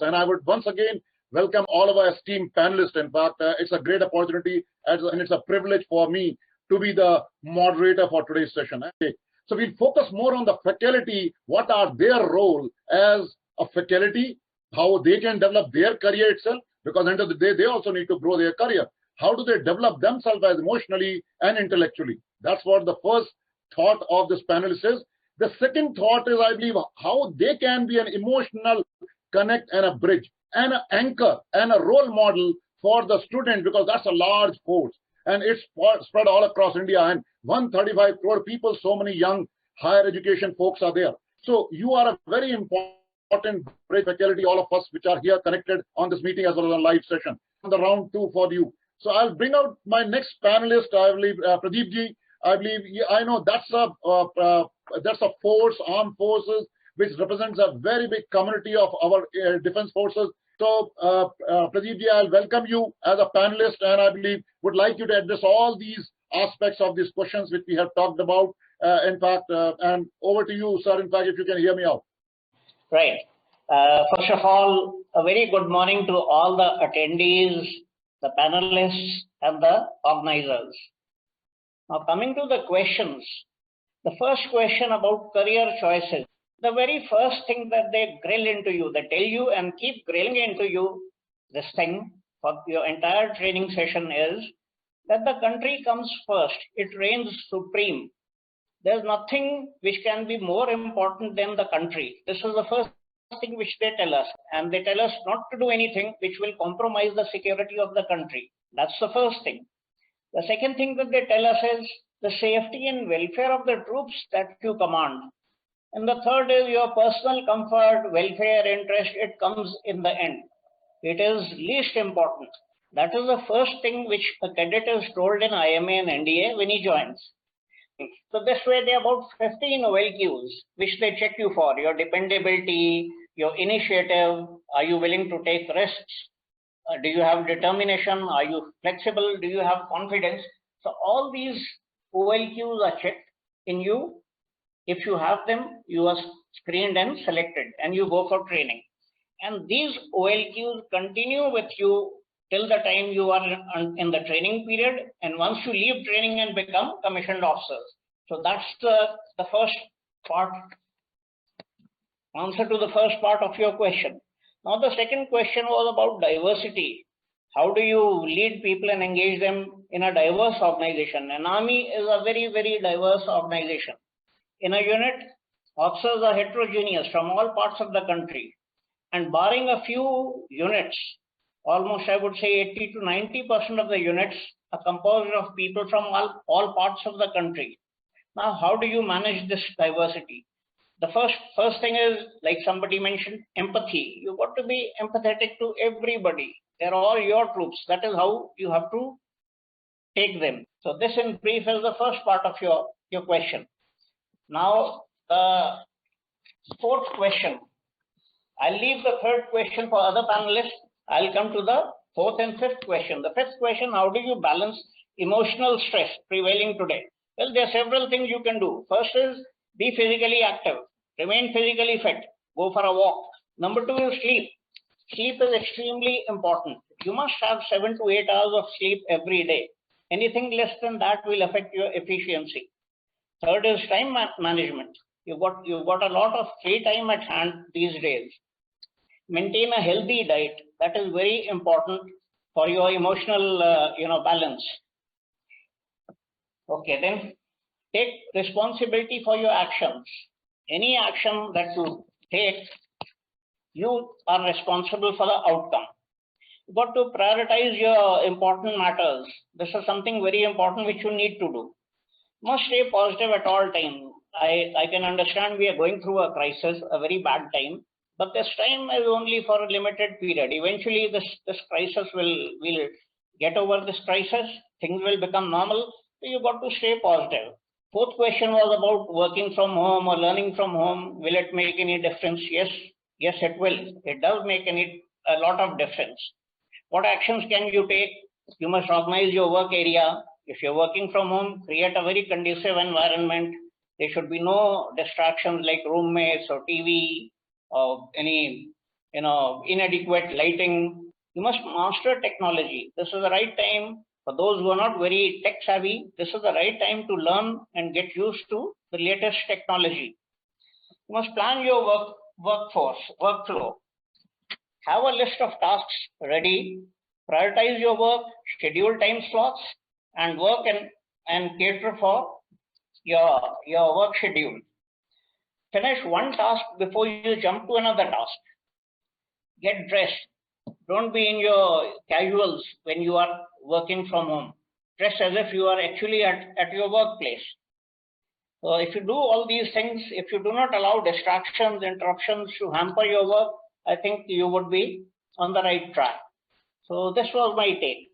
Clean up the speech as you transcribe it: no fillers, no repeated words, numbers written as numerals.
And I would once again welcome all of our esteemed panelists. In fact, it's a great opportunity and it's a privilege for me to be the moderator for today's session. Okay. So we'll focus more on the faculty, what are their role as a faculty, how they can develop their career itself, because end of the day, they also need to grow their career. How do they develop themselves as emotionally and intellectually? That's what the first thought of this panelist is. The second thought is, I believe, how they can be an emotional connect and a bridge and an anchor and a role model for the student, because that's a large force. And it's spread all across India, and 135 crore people, so many young higher education folks are there. So you are a very important bridge faculty, all of us which are here connected on this meeting as well as on live session. On the round two for you. So I'll bring out my next panelist, I believe, Pradeep ji. I believe, I know that's a force, armed forces, which represents a very big community of our defense forces. So, Pradeep ji, I'll welcome you as a panelist, and I believe would like you to address all these aspects of these questions which we have talked about. In fact, and over to you, sir, in fact, if you can hear me out. Right. First of all, a very good morning to all the attendees, the panelists, and the organizers. Now, coming to the questions, the first question about career choices. The very first thing that they grill into you, they tell you and keep grilling into you, this thing for your entire training session is that the country comes first. It reigns supreme. There's nothing which can be more important than the country. This is the first thing which they tell us. And they tell us not to do anything which will compromise the security of the country. That's the first thing. The second thing that they tell us is the safety and welfare of the troops that you command. And the third is your personal comfort, welfare, interest, it comes in the end. It is least important. That is the first thing which a cadet is told in IMA and NDA when he joins. So this way there are about 15 OLQs which they check you for, your dependability, your initiative, are you willing to take risks, do you have determination, are you flexible, do you have confidence. So all these OLQs are checked in you. If you have them, you are screened and selected and you go for training. And these OLQs continue with you till the time you are in the training period, and once you leave training and become commissioned officers. So that's the first part, answer to the first part of your question. Now the second question was about diversity. How do you lead people and engage them in a diverse organization? An army is a very, very diverse organization. In a unit, officers are heterogeneous from all parts of the country. And barring a few units, almost I would say 80 to 90% of the units are composed of people from all parts of the country. Now, how do you manage this diversity? The first thing is, like somebody mentioned, empathy. You've got to be empathetic to everybody. They're all your troops. That is how you have to take them. So this in brief is the first part of your question. Now, the fourth question. I'll leave the third question for other panelists. I'll come to the fourth and fifth question. The fifth question, how do you balance emotional stress prevailing today? Well, there are several things you can do. First is be physically active, remain physically fit, go for a walk. Number two is sleep. Sleep is extremely important. You must have 7 to 8 hours of sleep every day. Anything less than that will affect your efficiency. Third is time management. You've got a lot of free time at hand these days. Maintain a healthy diet. That is very important for your emotional, balance. Okay, then take responsibility for your actions. Any action that you take, you are responsible for the outcome. You've got to prioritize your important matters. This is something very important which you need to do. Must stay positive at all times. I can understand we are going through a crisis, a very bad time, but this time is only for a limited period. Eventually, this crisis will get over this crisis. Things will become normal. So you got to stay positive. Fourth question was about working from home or learning from home. Will it make any difference? Yes, it will. It does make a lot of difference. What actions can you take? You must organize your work area. If you're working from home, create a very conducive environment. There should be no distractions like roommates or TV or any inadequate lighting. You must master technology. This is the right time for those who are not very tech savvy. This is the right time to learn and get used to the latest technology. You must plan your workflow. Have a list of tasks ready. Prioritize your work, schedule time slots, and work and cater for your work schedule. Finish one task before you jump to another task. Get dressed. Don't be in your casuals when you are working from home. Dress as if you are actually at your workplace. So if you do all these things, if you do not allow distractions, interruptions to hamper your work, I think you would be on the right track. So this was my take.